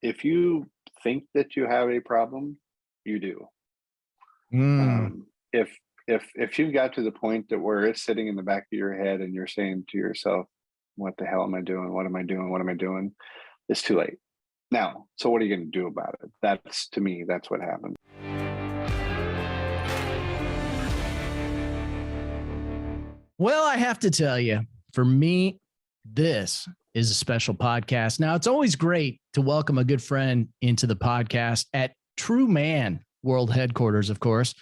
if you think that you have a problem, you do. Mm. If you've got to the point that where it's sitting in the back of your head and you're saying to yourself, what the hell am I doing? What am I doing? What am I doing? It's too late. Now, so what are you going to do about it? That's, to me, that's what happened. Well, I have to tell you, for me, this is a special podcast. Now, it's always great to welcome a good friend into the podcast at True Man World Headquarters, of course.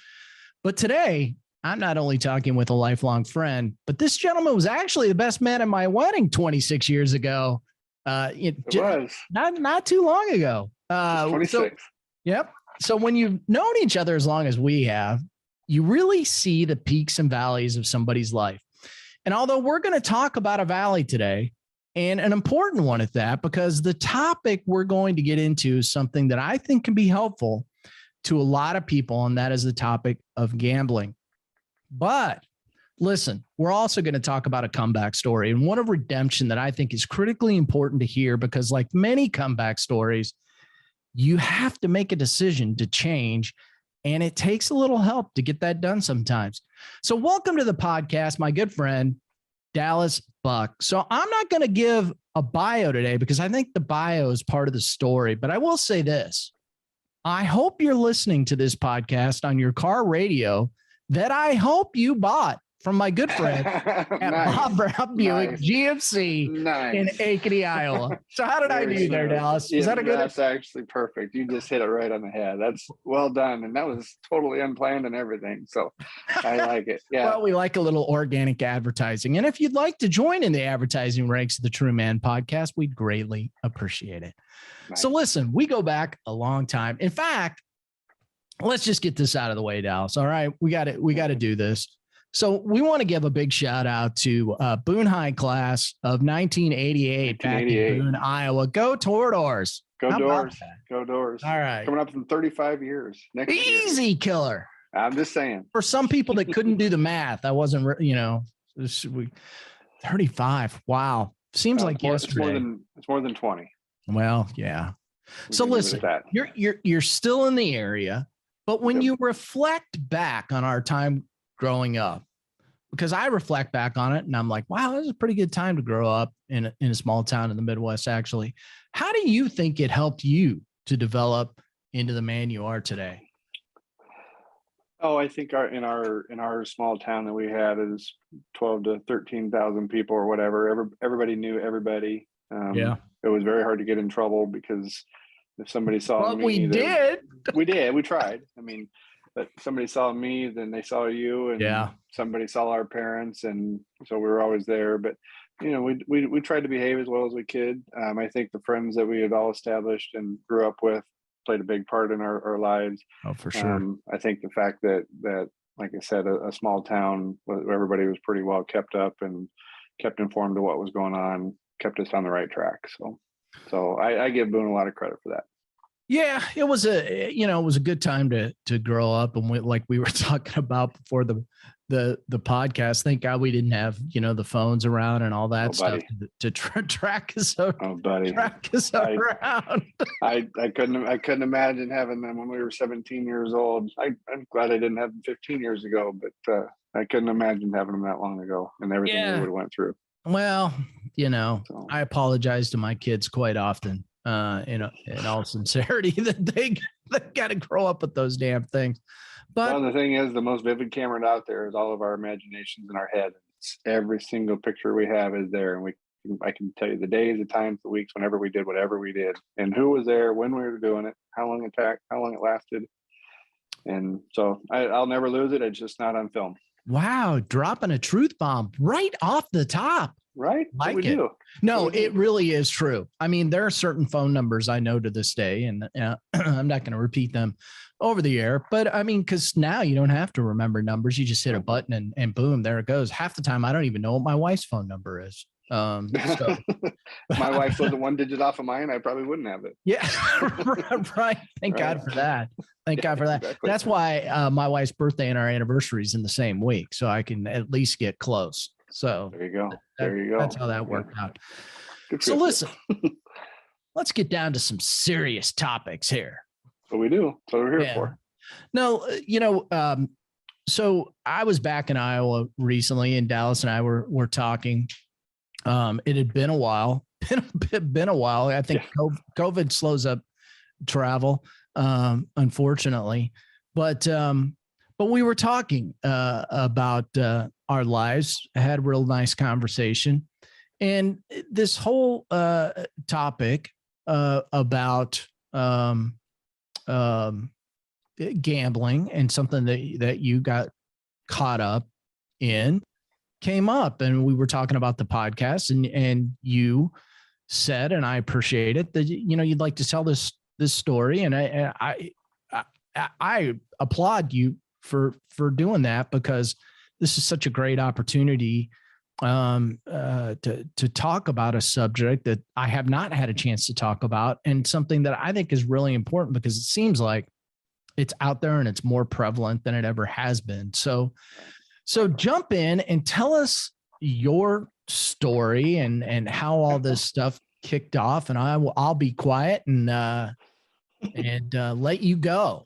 But today, I'm not only talking with a lifelong friend, but this gentleman was actually the best man at my wedding 26 years ago. It was not too long ago. 26. Yep. So when you've known each other as long as we have, you really see the peaks and valleys of somebody's life. And although we're going to talk about a valley today, and an important one at that, because the topic we're going to get into is something that I think can be helpful to a lot of people, and that is the topic of gambling. But listen, we're also going to talk about a comeback story and one of redemption that I think is critically important to hear, because like many comeback stories, you have to make a decision to change, and it takes a little help to get that done sometimes. So welcome to the podcast, my good friend, Dallas Buck. So I'm not going to give a bio today because I think the bio is part of the story, but I will say this. I hope you're listening to this podcast on your car radio that I hope you bought from my good friend at Nice. Bob Brown Buick Nice. GMC Nice. in Ankeny, Iowa. So how did I do there, Dallas? Yeah, Was that a good? That's actually perfect. You just hit it right on the head. That's well done. And that was totally unplanned and everything. So I like it. Yeah. Well, we like a little organic advertising. And if you'd like to join in the advertising ranks of the True Man podcast, we'd greatly appreciate it. Nice. So listen, we go back a long time. In fact, let's just get this out of the way, Dallas. All right. We got to do this. So we want to give a big shout out to Boone High class of 1988 back in Boone, Iowa. Go Toradors. Go Doors. Go Doors. All right. Coming up in 35 years. Next Easy year. Killer. I'm just saying. For some people that couldn't do the math, I wasn't, 35. Wow. Seems like yesterday. It's more than 20. Well, yeah. So listen, you're still in the area, but when you reflect back on our time growing up, because I reflect back on it and I'm like, wow, this is a pretty good time to grow up in a small town in the Midwest, actually. How do you think it helped you to develop into the man you are today? Oh, I think in our small town that we had is 12 to 13,000 people or whatever. Everybody knew everybody. It was very hard to get in trouble because if somebody saw me, we tried. I mean, but somebody saw me, then they saw you, and somebody saw our parents, and so we were always there. But we tried to behave as well as we could. I think the friends that we had all established and grew up with played a big part in our lives. Oh, for sure. I think the fact that like I said, a small town where everybody was pretty well kept up and kept informed of what was going on, kept us on the right track. So I give Boone a lot of credit for that. Yeah, it was a good time to grow up, and like we were talking about before the podcast. Thank God we didn't have the phones around and all that stuff to track us. Track us around. I couldn't imagine having them when we were 17 years old. I'm glad I didn't have them 15 years ago, but I couldn't imagine having them that long ago and everything we would have went through. Well, I apologize to my kids quite often. In all sincerity, that they got to grow up with those damn things. But the thing is, the most vivid camera out there is all of our imaginations in our head. Every single picture we have is there, and I can tell you the days, the times, the weeks, whenever we did whatever we did, and who was there, when we were doing it, how long it lasted, and so I'll never lose it. It's just not on film. Wow, dropping a truth bomb right off the top. Right? Like it. Do. No, it really is true. I mean, there are certain phone numbers I know to this day, and I'm not going to repeat them over the air, but I mean, because now you don't have to remember numbers. You just hit a button and boom, there it goes. Half the time, I don't even know what my wife's phone number is. So. If my wife was the one digit off of mine, I probably wouldn't have it. Yeah, right. Thank God for that. Thank God for that. Exactly. That's why my wife's birthday and our anniversary is in the same week, so I can at least get close. So there you go. There you go. That's how that worked out. So listen, let's get down to some serious topics here. So we do. So we're here for. No, so I was back in Iowa recently, and Dallas and I were talking. It had been a while. Been a while. I think COVID slows up travel, unfortunately. But we were talking about our lives. I had a real nice conversation, and this whole topic about gambling and something that you got caught up in came up, and we were talking about the podcast, and you said, and I appreciate it, that you'd like to tell this story, and I applaud you for doing that, because this is such a great opportunity to talk about a subject that I have not had a chance to talk about, and something that I think is really important, because it seems like it's out there and it's more prevalent than it ever has been. So jump in and tell us your story and how all this stuff kicked off, and I'll be quiet and let you go.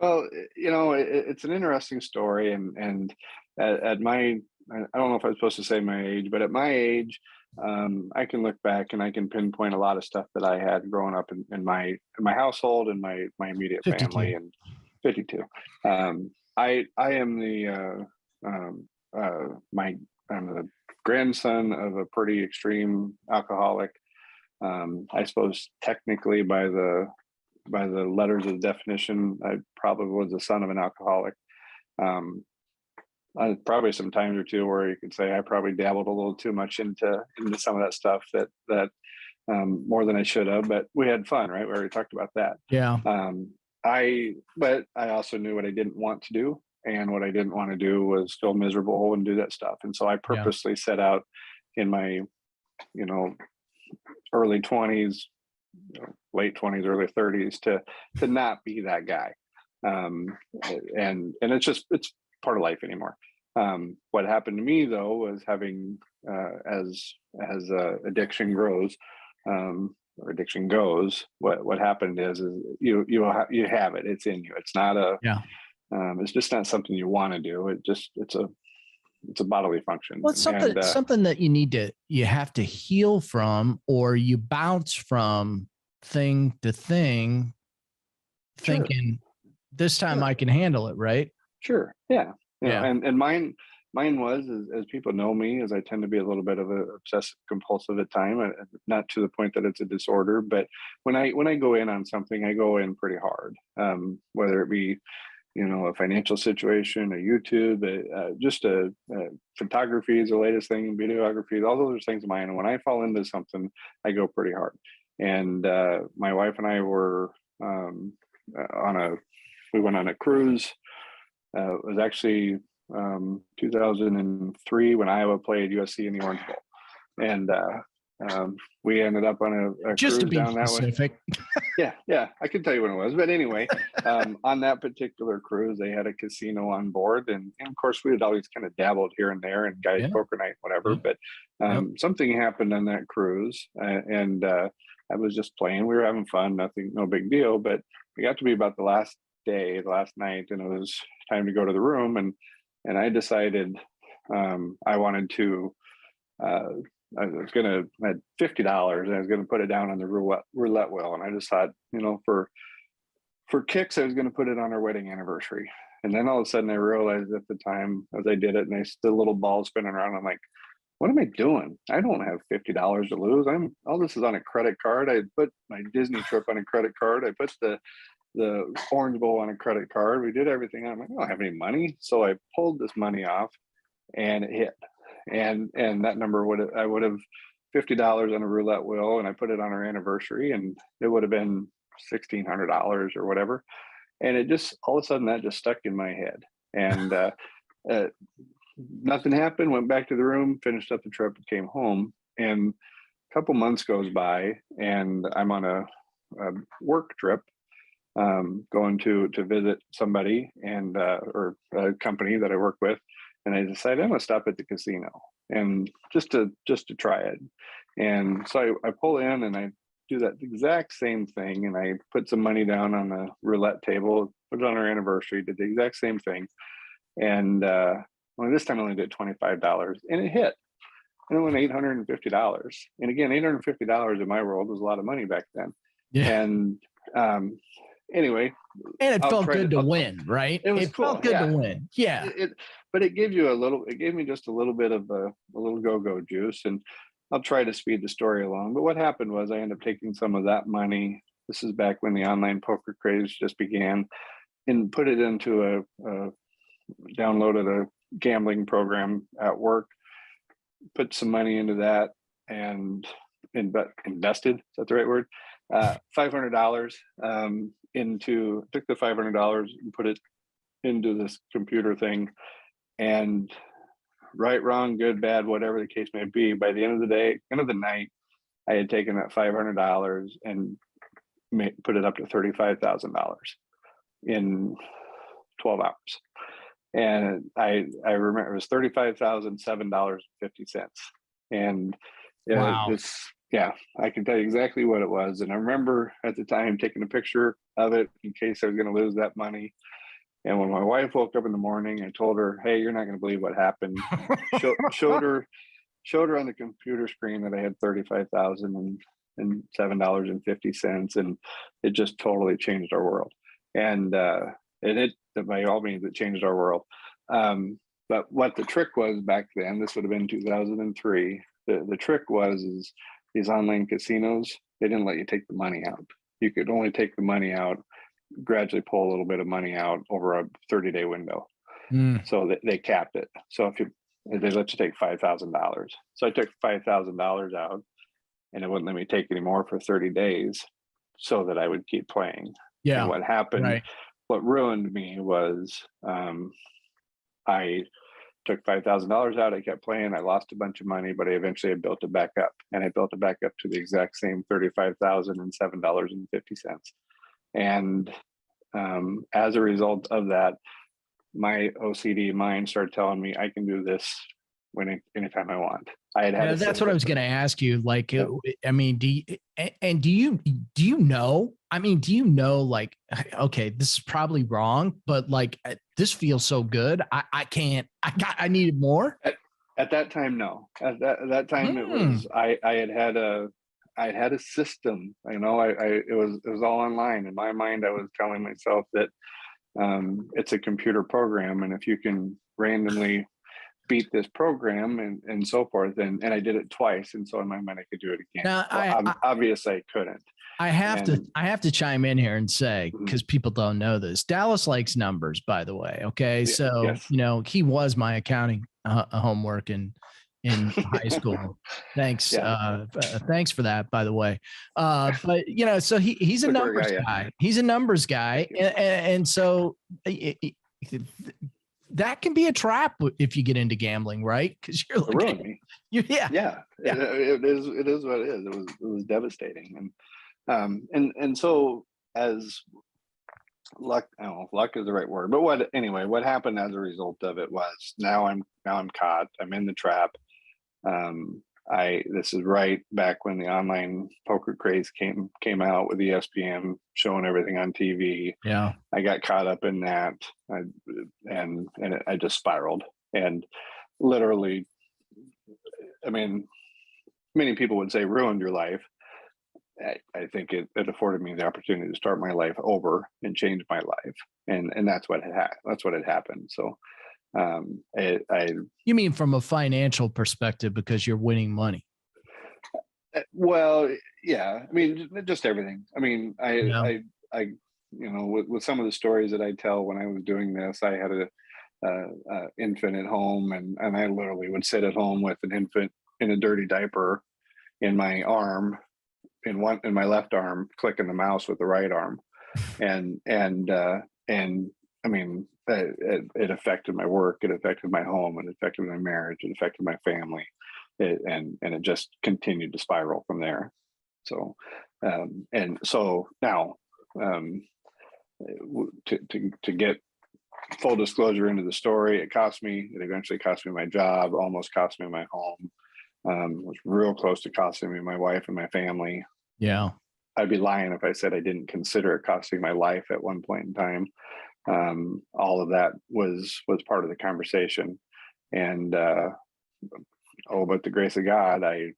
Well, it's an interesting story, and at my, I don't know if I'm supposed to say my age, but at my age, I can look back and I can pinpoint a lot of stuff that I had growing up in my household and my immediate 52. Family. And 52. I am I'm the grandson of a pretty extreme alcoholic. I suppose technically by the letters of the definition, I probably was the son of an alcoholic. Probably some times or two where you could say I probably dabbled a little too much into some of that stuff that more than I should have, but we had fun, right? We already talked about that. Yeah. But I also knew what I didn't want to do, and what I didn't want to do was feel miserable and do that stuff. And so I purposely set out in my, early 20s, late 20s, early 30s to not be that guy. And it's part of life anymore. What happened to me though was having as addiction grows, or addiction goes, what happened is you have it, it's in you. It's not it's just not something you want to do. It's a bodily function. Well, it's something that you have to heal from, or you bounce from thing to thing, thinking this time I can handle it, right? Sure. Yeah. And mine was, as people know me, as I tend to be a little bit of an obsessive compulsive at time, not to the point that it's a disorder, but when I go in on something, I go in pretty hard, whether it be, a financial situation, a YouTube, just photography is the latest thing, videography, all those things of mine. And when I fall into something, I go pretty hard. And my wife and I were we went on a cruise. It was actually 2003 when Iowa played USC in the Orange Bowl, and we ended up on a just cruise to be down specific. That way. Yeah, I can tell you when it was, but anyway, on that particular cruise, they had a casino on board, and of course we had always kind of dabbled here and there, and guys poker night, whatever. But something happened on that cruise, and I was just playing. We were having fun, no big deal. But it got to be about the last night, and it was time to go to the room, and I decided I wanted to. I had $50, and I was gonna put it down on the roulette wheel, and I just thought, for kicks, I was gonna put it on our wedding anniversary. And then all of a sudden, I realized at the time as I did it, and the little ball spinning around, I'm like, what am I doing? I don't have $50 to lose. All this is on a credit card. I put my Disney trip on a credit card. I put the Orange Bowl on a credit card. We did everything. I'm like, I don't have any money. So I pulled this money off, and it hit. And that number I would have $50 on a roulette wheel, and I put it on our anniversary, and it would have been $1,600 or whatever. And it just, all of a sudden, that just stuck in my head. And nothing happened. Went back to the room, finished up the trip, and came home. And a couple months goes by, and I'm on a work trip, going to visit somebody and or a company that I work with. And I decided I'm gonna stop at the casino, and just to try it. And so I pull in, and I do that exact same thing, and I put some money down on the roulette table, put it on our anniversary, did the exact same thing. And well, this time I only did $25 and it hit. And it went $850. And again, $850 in my world was a lot of money back then. Yeah. And anyway. And it felt good to win, right? It cool. Felt good to win. Yeah. But it gave you it gave me just a little bit of a little go-go juice. And I'll try to speed the story along. But what happened was I ended up taking some of that money. This is back when the online poker craze just began, and put it into downloaded a gambling program at work, put some money into that, and invested. Is that the right word? $500 took the $500 and put it into this computer thing. And right, wrong, good, bad, whatever the case may be, by the end of the night, I had taken that $500 and put it up to $35,000 in 12 hours. And I remember it was $35,007.50. And wow. I can tell you exactly what it was. And I remember at the time taking a picture of it in case I was going to lose that money. And when my wife woke up in the morning, I told her, "Hey, you're not going to believe what happened." showed her on the computer screen that I had $35,007.50, and it just totally changed our world. And it by all means, it changed our world. But what the trick was back then, this would have been 2003. The trick is these online casinos, they didn't let you take the money out. You could only take the money out, gradually pull a little bit of money out over a 30-day window. So they capped it. So they let you take $5,000. So I took $5,000 out, and it wouldn't let me take any more for 30 days so that I would keep playing. Yeah. And what happened, right. What ruined me was I took $5,000 out. I kept playing. I lost a bunch of money, but I eventually built it back up, and I built it back up to the exact same $35,007.50. And as a result of that, my OCD mind started telling me I can do this anytime I want. That's what I was going to ask you. Like, I mean, do you know? I mean, do you know? Like, okay, this is probably wrong, but like, this feels so good. I needed more. At that time, no. At that time, it was I had a system. You know, it was all online. In my mind, I was telling myself that it's a computer program, and if you can randomly beat this program and so forth, and I did it twice, and so in my mind I could do it again. Now, obviously I couldn't. I have to chime in here and say, because people don't know this, Dallas likes numbers, by the way. Okay, so yes. You know, he was my accounting homework in high school. Thanks, thanks for that, by the way. But you know, so he's a numbers guy. He's a numbers guy, and so. That can be a trap if you get into gambling, right? Because you're like, it is what it is. It was devastating, and so as luck, I don't know if luck is the right word, but what happened as a result of it was now I'm caught. I'm in the trap. This is right back when the online poker craze came out with ESPN showing everything on TV. Yeah, I got caught up in that, and I just spiraled. And literally, I mean, many people would say ruined your life. I think it afforded me the opportunity to start my life over and change my life, and that's what had happened. So. You mean from a financial perspective because you're winning money? Well, yeah. I mean, just everything. I mean, I you know, with some of the stories that I tell when I was doing this, I had a infant at home, and I literally would sit at home with an infant in a dirty diaper in my arm, in my left arm, clicking the mouse with the right arm, and I mean, it affected my work, it affected my home, it affected my marriage, it affected my family, and it just continued to spiral from there. So, and so now, to get full disclosure into the story, it eventually cost me my job, almost cost me my home, was real close to costing me my wife and my family. Yeah. I'd be lying if I said I didn't consider it costing my life at one point in time. All of that was part of the conversation, and but the grace of God, I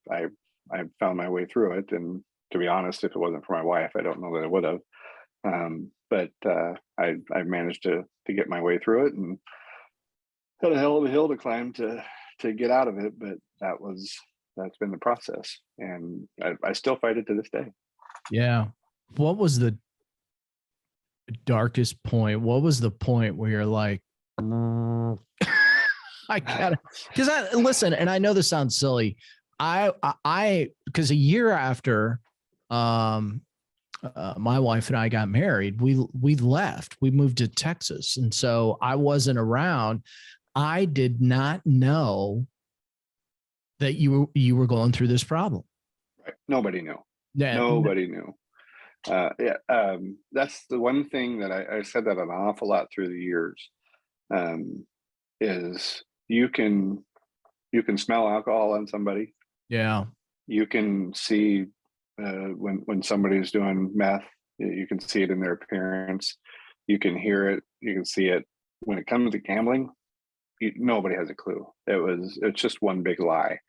found my way through it. And to be honest, if it wasn't for my wife, I don't know that I would have. But I managed to get my way through it, and had a hell of a hill to climb to get out of it. But that's been the process, and I still fight it to this day. Yeah. What was the darkest point? What was the point where you're like, I gotta, because listen, and I know this sounds silly. Because a year after, my wife and I got married, we left, we moved to Texas. And so I wasn't around. I did not know that you were going through this problem. Right. Nobody knew. Yeah. Nobody knew. That's the one thing that I said that an awful lot through the years, is you can smell alcohol on somebody. Yeah. You can see when somebody's doing meth, you can see it in their appearance. You can hear it. You can see it. When it comes to gambling, nobody has a clue. It's just one big lie.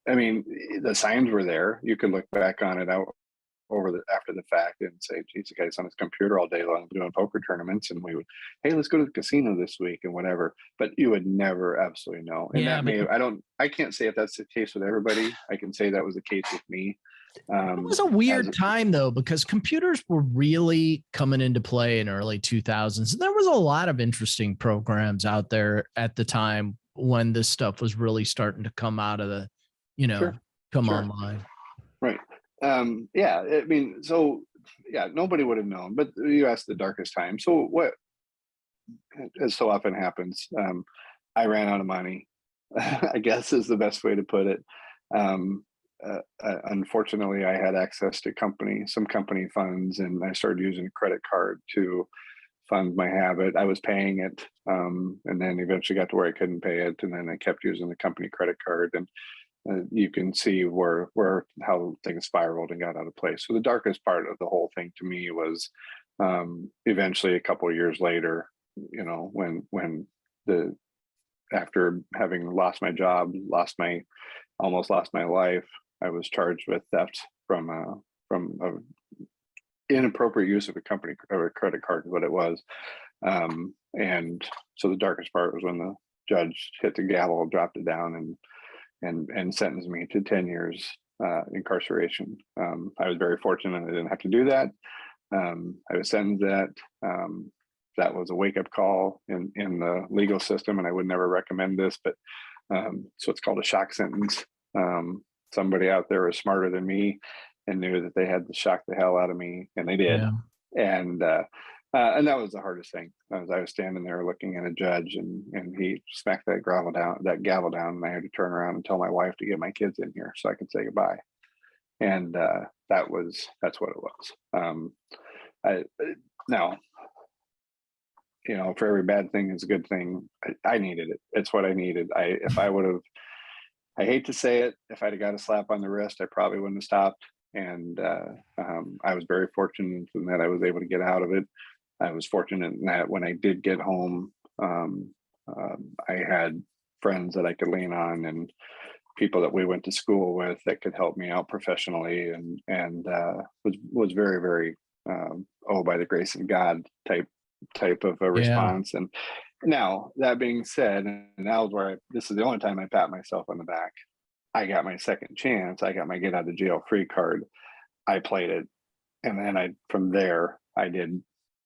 I mean, the signs were there. You could look back on it after the fact and say, geez, the guy's on his computer all day long doing poker tournaments, and we would, hey, let's go to the casino this week and whatever. But you would never absolutely know. And I can't say if that's the case with everybody. I can say that was the case with me. It was a weird time though, because computers were really coming into play in early 2000s. And there was a lot of interesting programs out there at the time when this stuff was really starting to come out of the, online. Right. Yeah. I mean, so yeah, nobody would have known, but you asked the darkest time. So what, as so often happens, I ran out of money, I guess is the best way to put it. Unfortunately, I had access to some company funds, and I started using a credit card to fund my habit. I was paying it, and then eventually got to where I couldn't pay it, and then I kept using the company credit card, and you can see how things spiraled and got out of place. So the darkest part of the whole thing to me was eventually a couple of years later, when after having lost my job, almost lost my life, I was charged with theft from inappropriate use of a company credit card is what it was. And so the darkest part was when the judge hit the gavel, dropped it down, and sentenced me to 10 years incarceration. I was very fortunate I didn't have to do that. I was sentenced that was a wake-up call in the legal system, and I would never recommend this, but so it's called a shock sentence. Somebody out there was smarter than me and knew that they had to shock the hell out of me, and they did. Yeah. And that was the hardest thing. I was standing there looking at a judge, and he smacked that gavel down, and I had to turn around and tell my wife to get my kids in here so I could say goodbye. And that's what it was. Now, for every bad thing is a good thing. I needed it. It's what I needed. I hate to say it, if I'd have got a slap on the wrist, I probably wouldn't have stopped. And I was very fortunate in that I was able to get out of it. I was fortunate in that when I did get home, I had friends that I could lean on, and people that we went to school with that could help me out professionally, and was very, very by the grace of God type of a response. And now, that being said, and that was where this is the only time I pat myself on the back. I got my second chance. I got my get out of jail free card. I played it, and then from there I did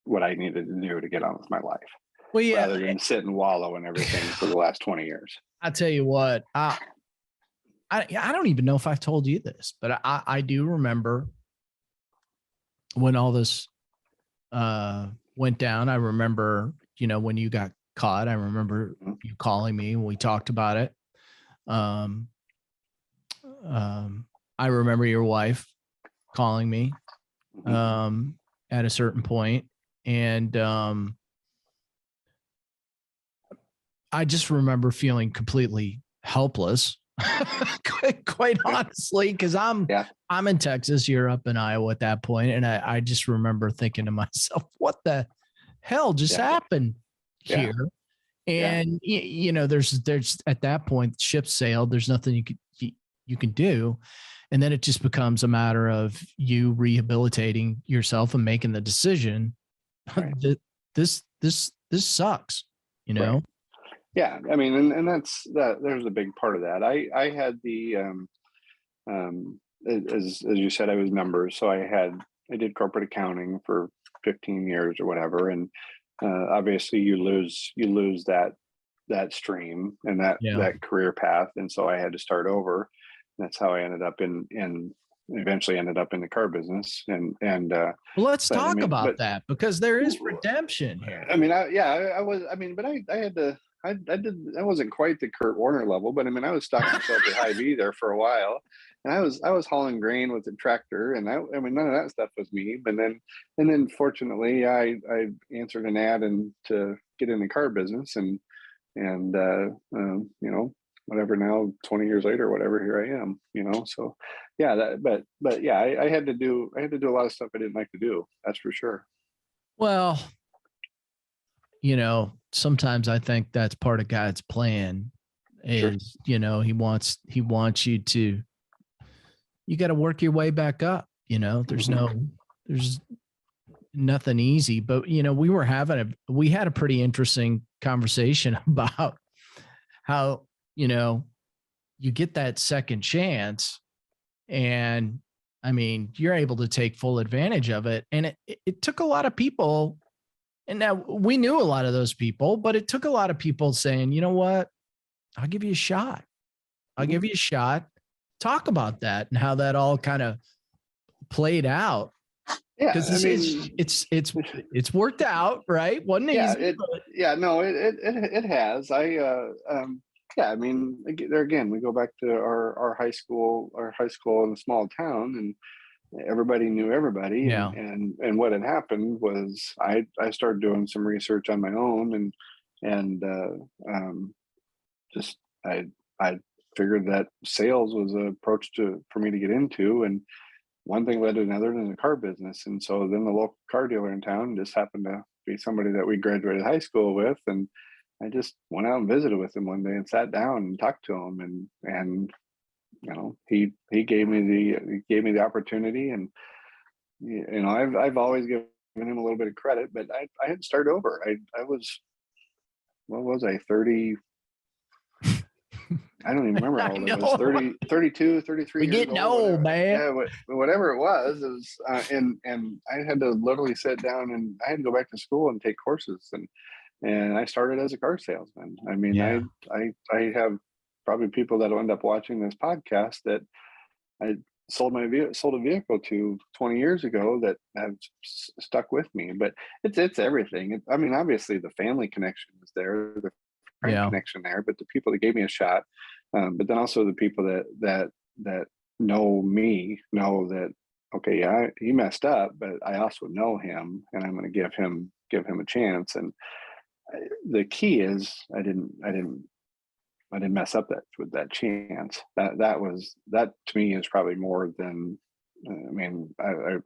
what I needed to do to get on with my life. Well, yeah, rather than sit and wallow in everything for the last 20 years. I tell you what, I don't even know if I've told you this, but I do remember when all this went down. I remember, when you got caught, I remember you calling me and we talked about it. I remember your wife calling me at a certain point, and I just remember feeling completely helpless quite honestly, because I'm in Texas, you're up in Iowa at that point, and I just remember thinking to myself, what the hell just happened here? And you know, there's at that point, ship sailed. There's nothing you can do, and then it just becomes a matter of you rehabilitating yourself and making the decision that this sucks, you know. Right. Yeah, I mean, and that's that. There's a big part of that. I had the as you said, I was numbers, so I did corporate accounting for 15 years or whatever, and obviously you lose that stream and that career path, and so I had to start over. That's how I ended up eventually ended up in the car business, and well, let's talk about that, because there is redemption here. I mean, I was, I mean, but I had to. I wasn't quite the Kurt Warner level, but I mean, I was stocking myself at Hy-Vee there for a while, and I was hauling grain with a tractor, and I mean, none of that stuff was me. But then fortunately, I answered an ad to get in the car business, and you know, whatever, now 20 years later, whatever, here I am, you know. So yeah, but yeah, I had to do a lot of stuff I didn't like to do. That's for sure. Well, you know, sometimes I think that's part of God's plan is, you know, he wants you to, you got to work your way back up. You know, there's nothing easy, but you know, we had a pretty interesting conversation about how, you know, you get that second chance, and I mean, you're able to take full advantage of it. And it took a lot of people. And now we knew a lot of those people, but it took a lot of people saying, you know what, I'll give you a shot. I'll give you a shot. Talk about that and how that all kind of played out. Yeah, because it's worked out, right? Wasn't easy. No, it has. I mean, there again, we go back to our high school in a small town, and everybody knew everybody. And what had happened was I started doing some research on my own, and just I figured that sales was an approach for me to get into, and one thing led to another in the car business. And so then the local car dealer in town just happened to be somebody that we graduated high school with, and I just went out and visited with him one day and sat down and talked to him, and you know, he gave me the opportunity, and you know, I've always given him a little bit of credit, but I had to start over. I was, what was I, 30? I don't even remember how old I was. 30, 32, 33 We're getting old, man. Yeah, whatever it was, and I had to literally sit down, and I had to go back to school and take courses, and I started as a car salesman. I mean, I have probably people that will end up watching this podcast that I sold a vehicle to 20 years ago that have stuck with me. But it's everything. I mean, obviously the family connection is there, the friend connection there, but the people that gave me a shot, but then also the people that know me know that, okay, yeah, he messed up, but I also know him, and I'm going to give him a chance. And the key is I didn't mess up with that chance. That to me is probably more than, I mean, I'm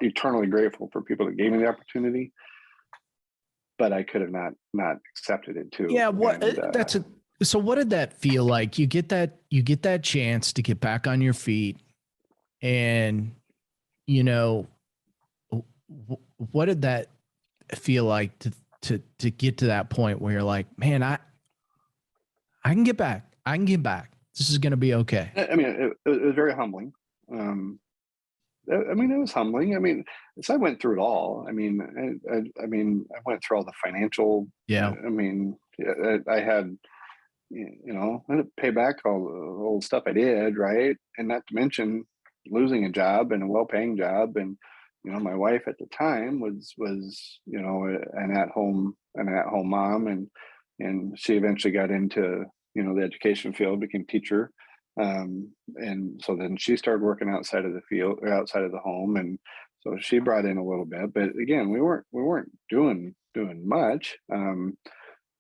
eternally grateful for people that gave me the opportunity, but I could have not accepted it too. Yeah. So what did that feel like? You get that chance to get back on your feet, and you know, what did that feel like to get to that point where you're like, man, I can get back. This is going to be okay. I mean, it was very humbling. I mean, it was humbling. I mean, so I went through it all. I mean, I went through all the financial. Yeah. I mean, I had, you know, I had to pay back all the old stuff I did, right? And not to mention losing a job, and a well-paying job, and you know, my wife at the time was you know, an at-home mom, and she eventually got into, you know, the education field, became teacher, and so then she started working outside of the field, or outside of the home, and so she brought in a little bit. But again, we weren't doing much,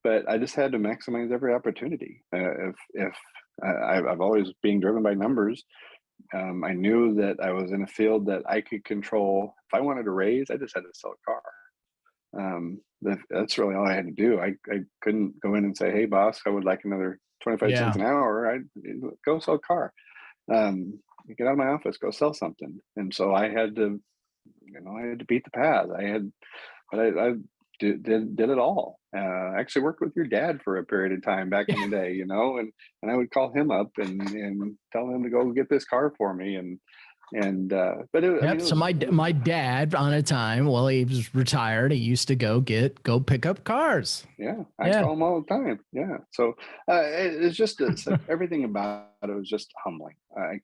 but I just had to maximize every opportunity. If I've always been driven by numbers. I knew that I was in a field that I could control. If I wanted a raise, I just had to sell a car. That's really all I had to do. I couldn't go in and say, "Hey, boss, I would like another 25 cents an hour." I'd go sell a car. Get out of my office, go sell something. And so I had to, I had to beat the path. I did it all. I actually worked with your dad for a period of time back in the day, and I would call him up and tell him to go get this car for me. But it, yep. I mean, so my dad on a time while he was retired, he used to go pick up cars. Yeah, I call him all the time. Yeah, so it's just everything about it was just humbling. I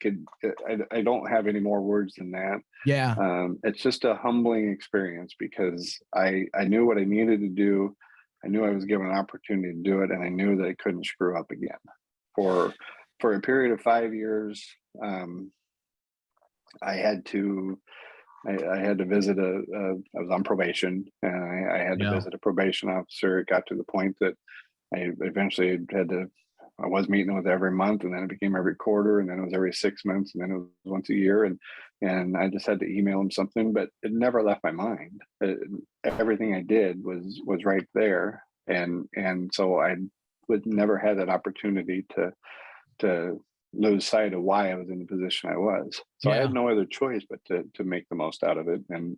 don't have any more words than that. Yeah, it's just a humbling experience because I knew what I needed to do. I knew I was given an opportunity to do it, and I knew that I couldn't screw up again. For a period of 5 years. I had to visit I was on probation, and I had to visit a probation officer. It got to the point that I eventually I was meeting with every month, and then it became every quarter, and then it was every 6 months, and then it was once a year. And I just had to email him something, but it never left my mind. Everything I did was right there. And so I would never had that opportunity to lose sight of why I was in the position I was. So I had no other choice but to make the most out of it, and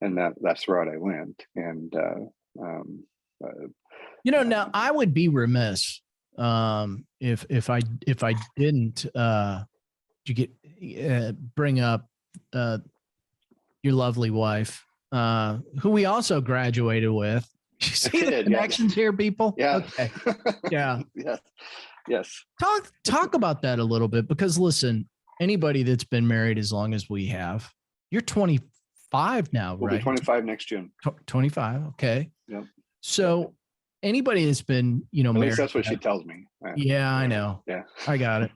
that's the route I went. And now I would be remiss if I didn't bring up your lovely wife, who we also graduated with. You see the connections here, people? Yeah. Okay. Yeah. Yes. Talk about that a little bit, because listen, anybody that's been married as long as we have, you're 25 now, we'll right? Be 25 next June. 25. Okay. Yep. So anybody that's been, At married, least that's what she tells me. Yeah, I know. Yeah. I got it.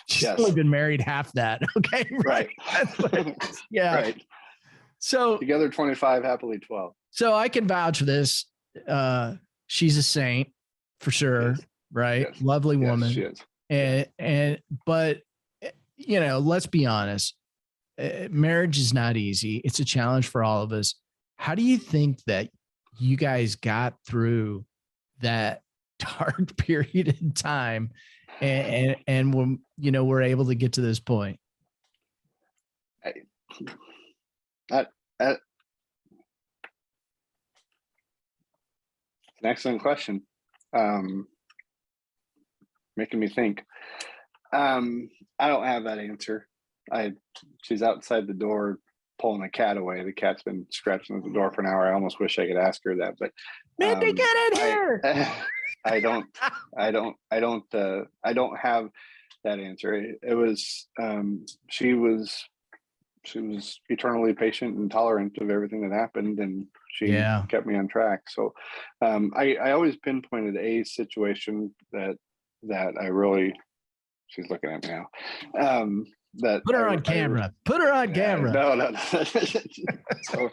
She's only been married half that. Okay. Right. Yeah. Right. So together 25, happily 12. So I can vouch for this. She's a saint for sure. Yes. Right. Yes. Lovely woman. Yes, she is. But let's be honest. Marriage is not easy. It's a challenge for all of us. How do you think that you guys got through that dark period in time and when, we're able to get to this point? That's an excellent question. Making me think. I don't have that answer. She's outside the door pulling a cat away. The cat's been scratching at the door for an hour. I almost wish I could ask her that, but Mindy, get in here. I don't have that answer. It was she was eternally patient and tolerant of everything that happened, and she kept me on track. So I always pinpointed a situation that I really, she's looking at me now. That put her on camera. Put her on camera. No. So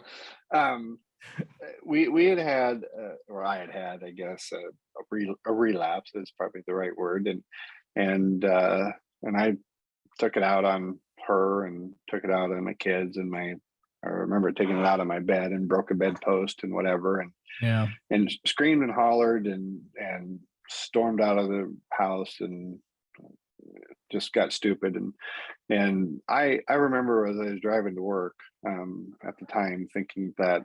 we had or I had, I guess, a relapse is probably the right word, and I took it out on her and took it out on my kids, and I remember taking it out on my bed and broke a bedpost and whatever, and screamed and hollered and stormed out of the house and just got stupid. And I remember as I was driving to work at the time thinking that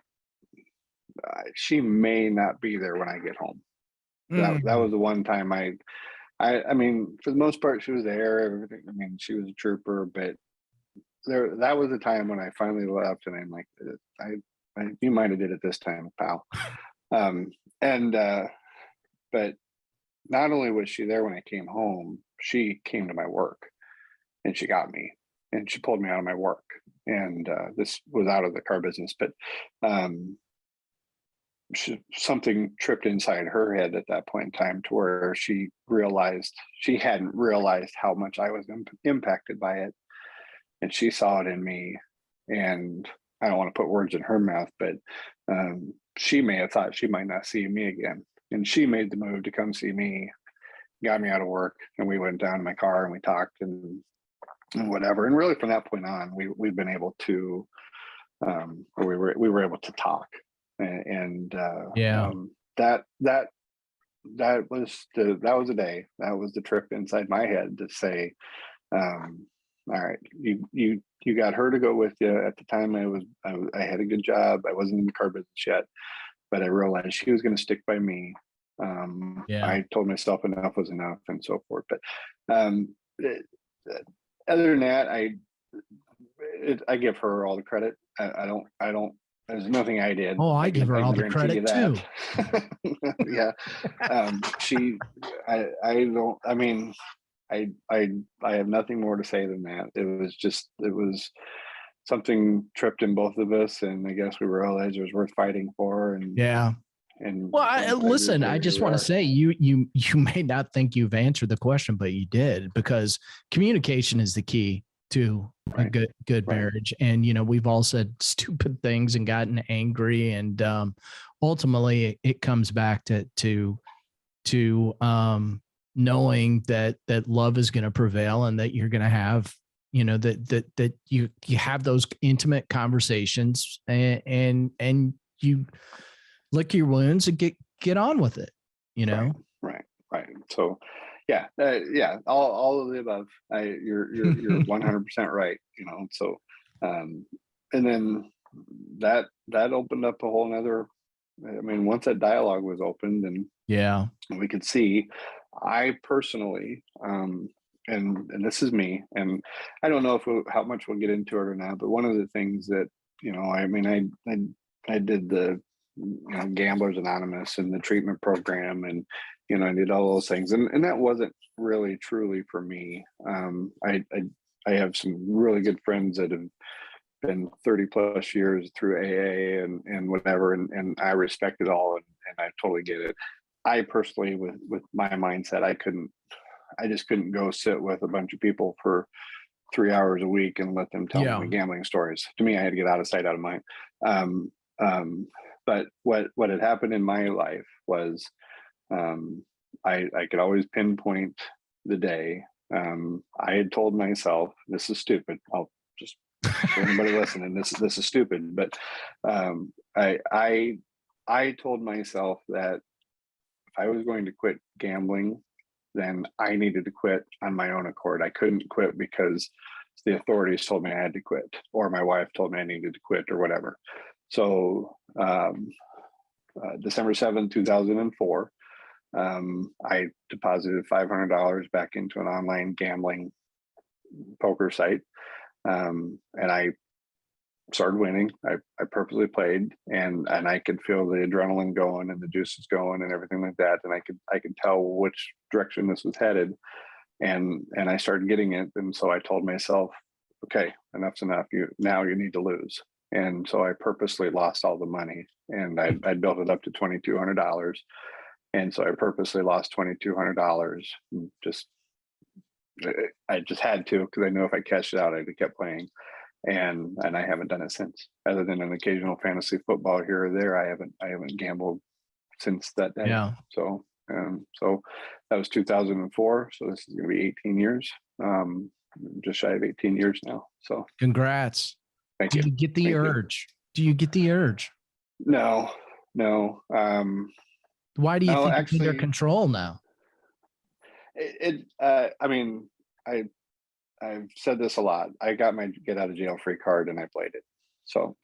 she may not be there when I get home. That was the one time I mean, for the most part, she was there. Everything. I mean, she was a trooper, but that was the time when I finally left, and I'm like, you might have did it this time, pal. But not only was she there when I came home, she came to my work, and she got me, and she pulled me out of my work. And this was out of the car business, but something tripped inside her head at that point in time to where she hadn't realized how much I was impacted by it. And she saw it in me. And I don't want to put words in her mouth, but she may have thought she might not see me again. And she made the move to come see me. got me out of work, and we went down to my car and we talked and whatever. And really from that point on, we've been able to, we were able to talk, and that was the day, that was the trip inside my head to say, all right, you got her to go with you. At the time, I had a good job. I wasn't in the car business yet, but I realized she was going to stick by me. I told myself enough was enough, and so forth. But other than that, I give her all the credit. I don't. There's nothing I did. Oh, I give her all the credit too. Yeah. I don't. I mean, I have nothing more to say than that. It was something tripped in both of us, and I guess we realized it was worth fighting for. And yeah. And well, listen, I just want to say you may not think you've answered the question, but you did, because communication is the key to a good marriage. And, we've all said stupid things and gotten angry. And ultimately it comes back to knowing that love is going to prevail, and that you're going to have, that you have those intimate conversations, and you lick your wounds and get on with it, Right. So yeah, all of the above. You're 100% right. So and then that opened up a whole nother. I mean, once that dialogue was opened, and we could see, I personally, and this is me, and I don't know how much we'll get into it or not, but one of the things that, I mean, I did the Gamblers Anonymous and the treatment program, and I did all those things, and that wasn't really truly for me. I have some really good friends that have been 30 plus years through AA and whatever, and I respect it all, and I totally get it. I personally, with my mindset, I just couldn't go sit with a bunch of people for 3 hours a week and let them tell me gambling stories. To me, I had to get out of sight, out of mind. But what had happened in my life was, I could always pinpoint the day. I had told myself, this is stupid. I'll just, for anybody listening, this is stupid. But I told myself that if I was going to quit gambling, then I needed to quit on my own accord. I couldn't quit because the authorities told me I had to quit, or my wife told me I needed to quit, or whatever. So December 7th, 2004, I deposited $500 back into an online gambling poker site, and I started winning. I purposely played, and I could feel the adrenaline going and the juices going and everything like that, and I could tell which direction this was headed, and I started getting it. And so I told myself, okay, enough's enough. You need to lose. And so I purposely lost all the money, and I built it up to $2,200. And so I purposely lost $2,200. I just had to, because I knew if I cashed it out, I'd have kept playing. And I haven't done it since, other than an occasional fantasy football here or there. I haven't gambled since that day. Yeah. So that was 2004. So this is going to be 18 years, just shy of 18 years now. So congrats. Thank you. Do you get the urge? Do you get the urge? No. Why do you think it's under control now? I mean, I've said this a lot. I got my get out of jail free card and I played it. So,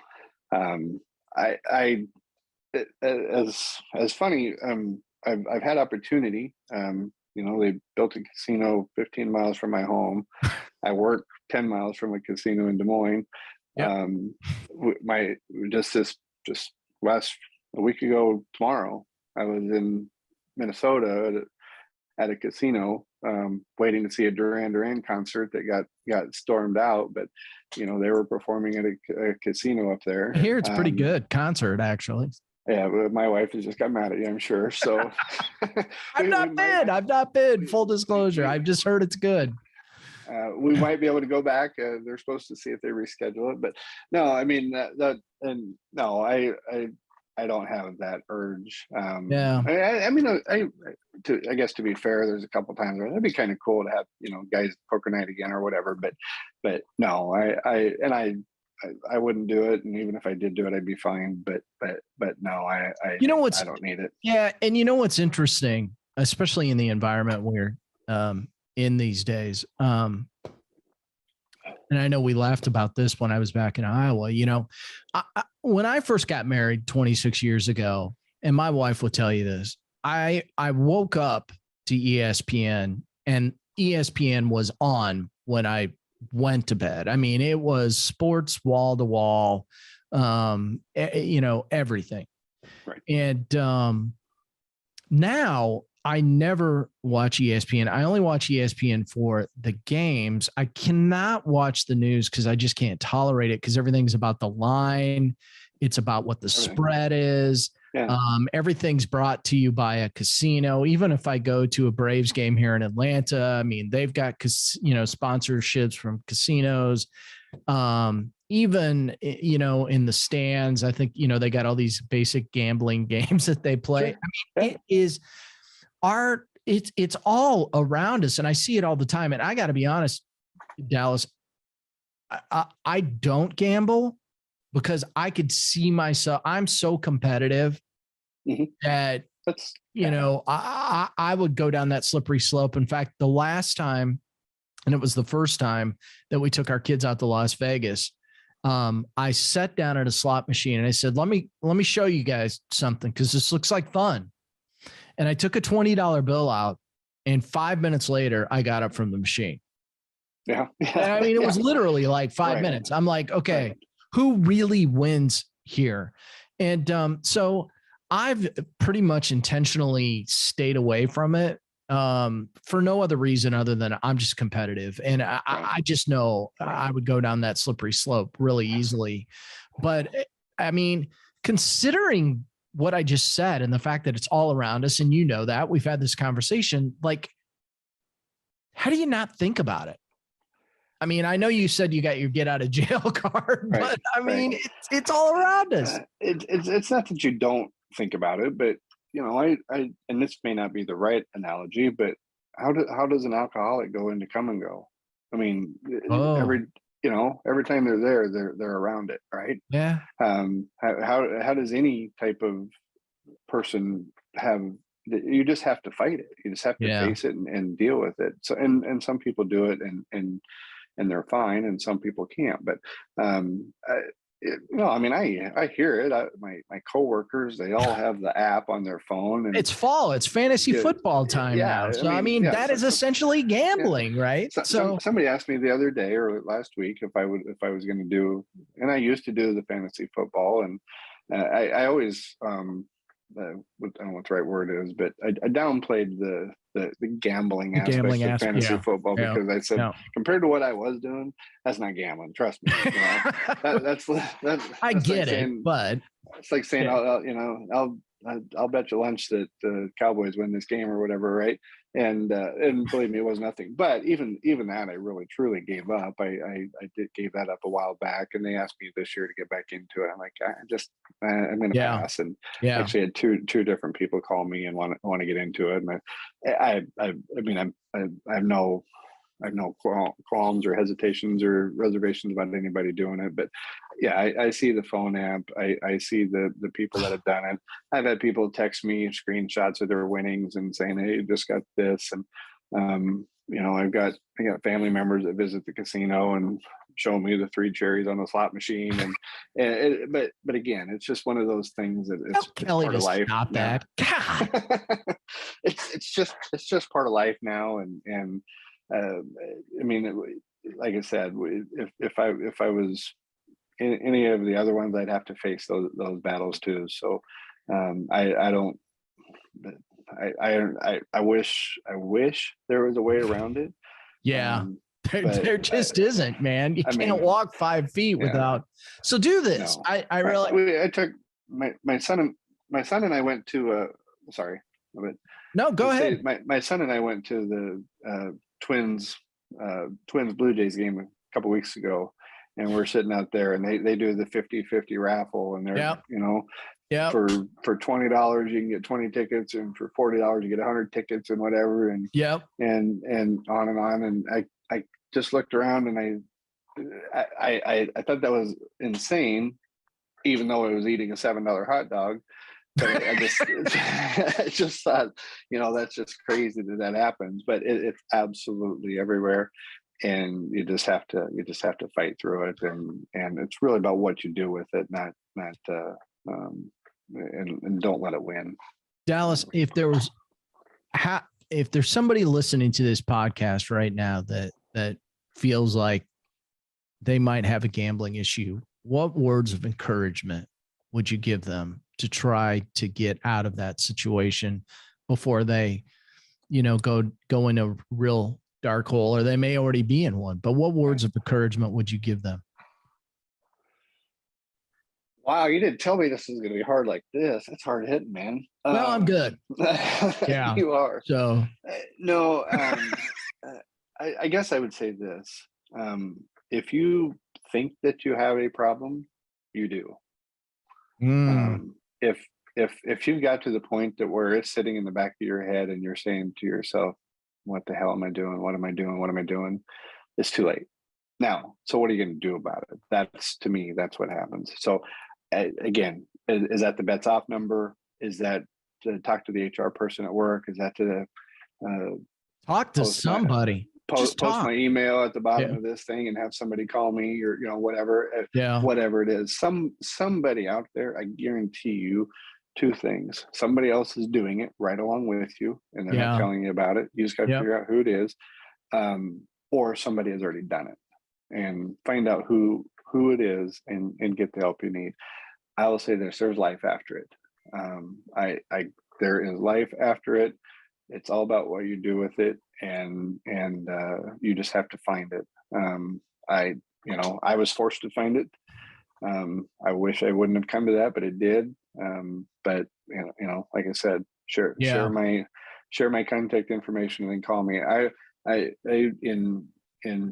as funny, I've had opportunity. They built a casino 15 miles from my home. I work 10 miles from a casino in Des Moines. Yep. Just a week ago tomorrow, I was in Minnesota at a casino, waiting to see a Duran concert that got stormed out, but they were performing at a casino up there. I hear it's pretty good concert, actually. Yeah, but my wife has just got mad at you, I'm sure. So I've not been, full disclosure. I've just heard it's good. We might be able to go back. They're supposed to see if they reschedule it, but no, I mean I don't have that urge. Yeah. I mean, I guess to be fair, there's a couple times where that'd be kind of cool to have, guys poker night again or whatever. But no, I wouldn't do it, and even if I did do it, I'd be fine. But no, I don't need it. Yeah, and what's interesting, especially in the environment we're in these days. And I know we laughed about this when I was back in Iowa. When I first got married 26 years ago, and my wife will tell you this, I woke up to ESPN, and ESPN was on when I went to bed. I mean, it was sports wall to wall, everything. Right. And now I never watch ESPN. I only watch ESPN for the games. I cannot watch the news because I just can't tolerate it, because everything's about the line. It's about what the spread is. Yeah. Everything's brought to you by a casino. Even if I go to a Braves game here in Atlanta, I mean, they've got, sponsorships from casinos. Even, in the stands, I think, they got all these basic gambling games that they play. Sure. I mean, it is it's all around us, and I see it all the time. And I got to be honest, Dallas, I don't gamble because I could see myself. I'm so competitive that I would go down that slippery slope. In fact, the last time, and it was the first time that we took our kids out to Las Vegas, I sat down at a slot machine and I said, let me show you guys something, because this looks like fun. And I took a $20 bill out, and 5 minutes later, I got up from the machine. Yeah. And I mean, it was literally like 5 minutes. I'm like, okay, who really wins here? And so I've pretty much intentionally stayed away from it for no other reason other than I'm just competitive. And I just know I would go down that slippery slope really easily. But I mean, considering what I just said and the fact that it's all around us, and that we've had this conversation, like, how do you not think about it? I mean, I know you said you got your get out of jail card, but I mean, it's all around us. It's not that you don't think about it, but I and this may not be the right analogy, but how does an alcoholic go into come and go? I mean, every time they're there, they're around it, right? Yeah. How does any type of person have? You just have to fight it. You just have to face it and deal with it. So, and some people do it and they're fine, and some people can't. But I mean, I hear it. My coworkers, they all have the app on their phone, and it's fall. It's fantasy football time now. So I mean, that is essentially gambling, right? So somebody asked me the other day or last week if I was going to do, and I used to do the fantasy football, and I always I don't know what the right word is, but I downplayed the gambling aspect of fantasy football because I said compared to what I was doing, that's not gambling. Trust me. That's I get it, but it's like saying I'll bet you lunch that the Cowboys win this game or whatever, right? And believe me, it was nothing. But even that, I really truly gave up. I gave that up a while back, and they asked me this year to get back into it. I'm like, I'm going to pass. And actually had two different people call me and want to get into it. And I have no qualms or hesitations or reservations about anybody doing it. But I see the phone app. I see the people that have done it. I've had people text me screenshots of their winnings and saying, hey, you just got this. And I got family members that visit the casino and show me the 3 cherries on the slot machine. But again, it's just one of those things that it's Kelly part of life. Stop that. God. it's just part of life now. And I mean, like I said, if I was in any of the other ones, I'd have to face those battles too. So I don't. I wish there was a way around it. Yeah. There just isn't, man. You can't walk 5 feet without. So do this. No. I really. I took my son and I went to. Sorry, but no, go ahead. My son and I went to the Twins Blue Jays game a couple weeks ago, and we're sitting out there, and they do the 50-50 raffle, and they're Yeah. For $20 you can get 20 tickets, and for $40 you get 100 tickets and whatever, and on and on. And I just looked around, and I thought that was insane, even though I was eating a $7 hot dog. But I just thought, that's just crazy that happens. But it's absolutely everywhere, and you just have to fight through it, and it's really about what you do with it, not and don't let it win. Dallas, if there's somebody listening to this podcast right now that feels like they might have a gambling issue, what words of encouragement would you give them to try to get out of that situation before they, go in a real dark hole, or they may already be in one? But what words of encouragement would you give them? Wow, you didn't tell me this is going to be hard like this. It's hard hitting, man. Well, I'm good. Yeah, you are. So no, I guess I would say this: if you think that you have a problem, you do. If you've got to the point that where it's sitting in the back of your head and you're saying to yourself, "What the hell am I doing? What am I doing? What am I doing?" It's too late now. So what are you going to do about it? To me, that's what happens. So again, is that the bets off number? Is that to talk to the HR person at work? Is that to talk to somebody? Post my email at the bottom of this thing and have somebody call me, or whatever. Whatever it is, somebody out there, I guarantee you two things: somebody else is doing it right along with you, and they're not telling you about it. You just got to figure out who it is, or somebody has already done it, and find out who it is, and get the help you need. I will say this: there's life after it. There is life after it. It's all about what you do with it, and you just have to find it. I was forced to find it. I wish I wouldn't have come to that, but it did. But like I said, share my contact information and then call me. I in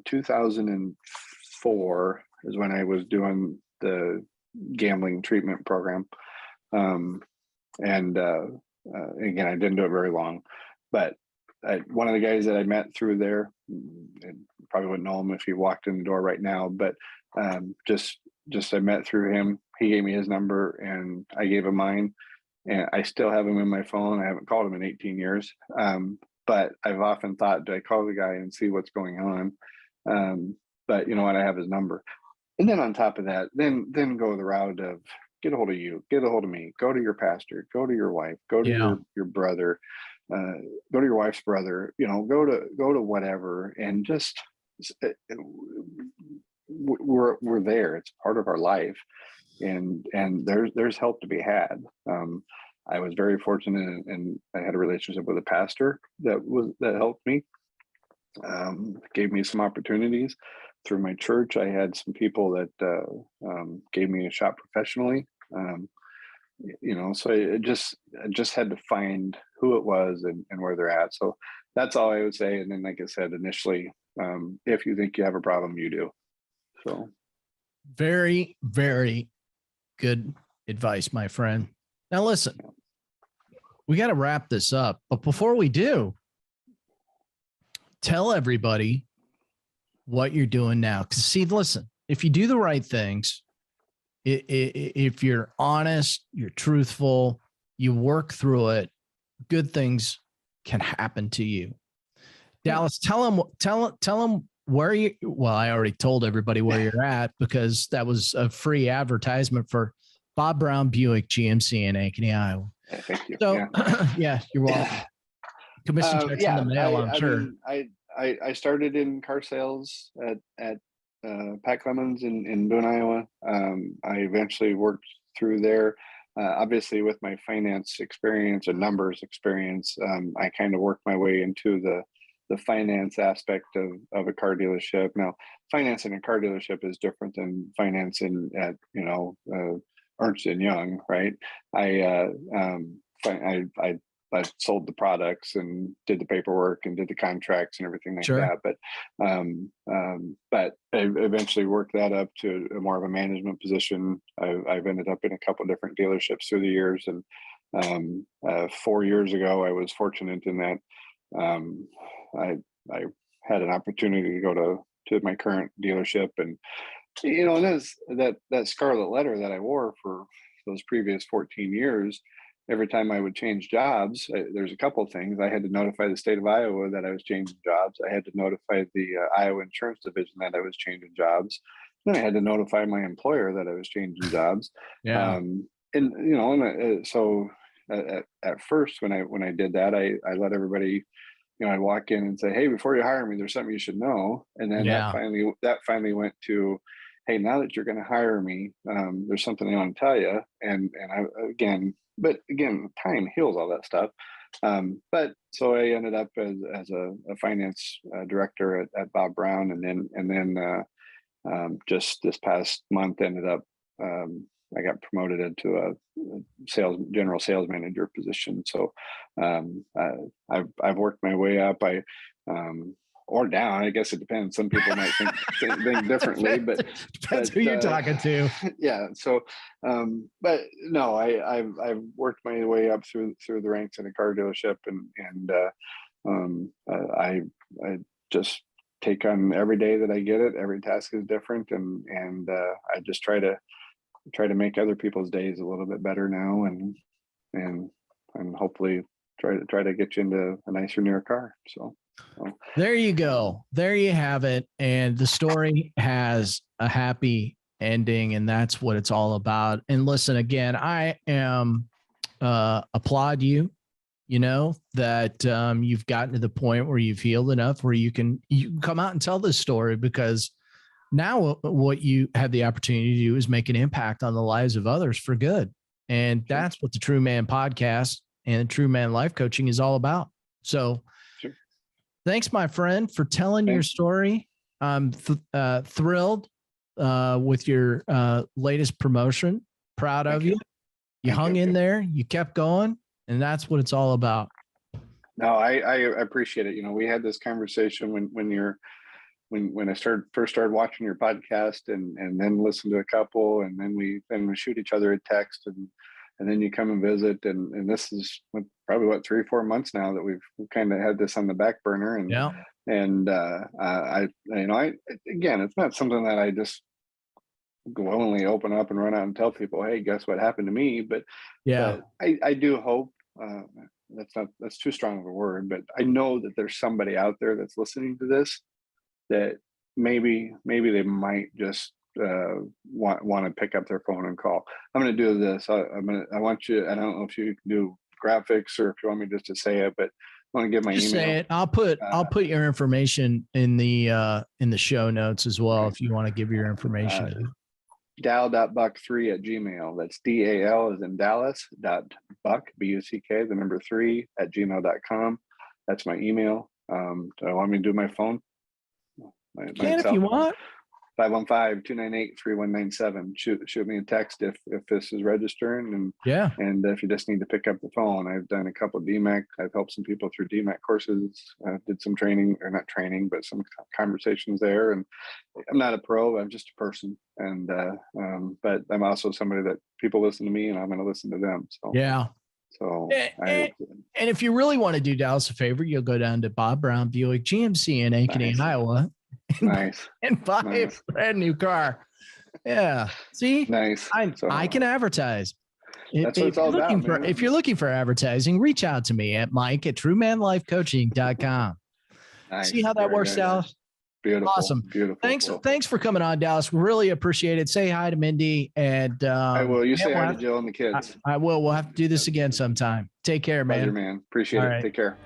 2004 is when I was doing the gambling treatment program. Again, I didn't do it very long, but one of the guys that I met through there, and probably wouldn't know him if he walked in the door right now, but just I met through him. He gave me his number, and I gave him mine, and I still have him in my phone. I haven't called him in 18 years, but I've often thought, do I call the guy and see what's going on? But you know what? I have his number. And then on top of that, then go the route of get a hold of you, get a hold of me, go to your pastor, go to your wife, go to your brother, go to your wife's brother, go to whatever, and just we're there. It's part of our life, and there's help to be had. I was very fortunate, and I had a relationship with a pastor that helped me, gave me some opportunities. Through my church, I had some people that gave me a shot professionally. So I just had to find who it was and where they're at. So that's all I would say. And then, like I said initially, if you think you have a problem, you do. So very, very good advice, my friend. Now listen, we got to wrap this up, but before we do, tell everybody what you're doing now. Because see, listen, if you do the right things, if you're honest, you're truthful, you work through it, good things can happen to you. Dallas, tell them where you, well, I already told everybody where you're at, because that was a free advertisement for Bob Brown Buick GMC in Ankeny, Iowa. Thank you. So yeah, you're welcome. Commission checks in the mail, I'm sure. I started in car sales at Pat Clemens in Boone, Iowa. I eventually worked through there. Obviously, with my finance experience and numbers experience, I kind of worked my way into the finance aspect of a car dealership. Now, financing a car dealership is different than financing at Ernst & Young, right? I I sold the products and did the paperwork and did the contracts and everything like that. But I eventually worked that up to more of a management position. I've ended up in a couple of different dealerships through the years, and 4 years ago, I was fortunate in that I had an opportunity to go to my current dealership, and and that scarlet letter that I wore for those previous 14 years. Every time I would change jobs, there's a couple of things. I had to notify the state of Iowa that I was changing jobs. I had to notify the Iowa Insurance Division that I was changing jobs. Then I had to notify my employer that I was changing jobs. Yeah. So at first, when I did that, I let everybody, I'd walk in and say, "Hey, before you hire me, there's something you should know." And then that finally went to, "Hey, now that you're going to hire me, there's something I want to tell you." And But again, time heals all that stuff. But so I ended up as a finance director at Bob Brown, and then just this past month ended up I got promoted into a general sales manager position. So I've worked my way up. Or down. I guess it depends. Some people might think differently, but depends who you're talking to. Yeah. So, but no, I've worked my way up through the ranks in a car dealership, and I just take on every day that I get it. Every task is different, and I just try to make other people's days a little bit better now, and hopefully try to get you into a nicer, newer car. So. There you go. There you have it. And the story has a happy ending, and that's what it's all about. And listen, again, I am applaud you, that you've gotten to the point where you've healed enough where you can come out and tell this story, because now what you have the opportunity to do is make an impact on the lives of others for good. And that's what the True Man podcast and True Man Life Coaching is all about. So thanks, my friend, for telling your story. I'm thrilled with your latest promotion. Proud of you. You hung in there. You kept going, and that's what it's all about. No, I appreciate it. We had this conversation when I first started watching your podcast, and then listened to a couple, and then we shoot each other a text, and then you come and visit, and this is probably 3 or 4 months now that we've kind of had this on the back burner, and again, it's not something that I just glowingly open up and run out and tell people, "Hey, guess what happened to me?" But I do hope that's too strong of a word, but I know that there's somebody out there that's listening to this that maybe they might just want to pick up their phone and call. I'm going to do this. I want you. I don't know if you can do graphics or if you want me just to say it, but I want to give my email. Say it. I'll put your information in the show notes as well. If you want to give your information. Dal.buck3@gmail. That's DAL as in Dallas .buck BUCK the number 3 @gmail.com. That's my email. Do I want me to do my phone? If you want. 515-298-3197. Shoot me a text if this is registering, and if you just need to pick up the phone. I've done a couple of DMAC. I've helped some people through DMAC courses. Did some training, or not training, but some conversations there. And I'm not a pro. I'm just a person. And but I'm also somebody that people listen to me, and I'm going to listen to them. So So, and if you really want to do Dallas a favor, you'll go down to Bob Brown Buick GMC in Ankeny, Iowa. And buy a brand new car. Yeah. See? Nice. I can advertise. That's what it's all about, man. If you're looking for advertising, reach out to me at Mike@TrueManLifeCoaching.com. See how that works, Dallas? Beautiful. Awesome. Beautiful. Thanks for coming on, Dallas. We really appreciate it. Say hi to Mindy, and I will. You say hi to Jill and the kids. I will. We'll have to do this again sometime. Take care, man. Pleasure, man. Appreciate it. Right. Take care.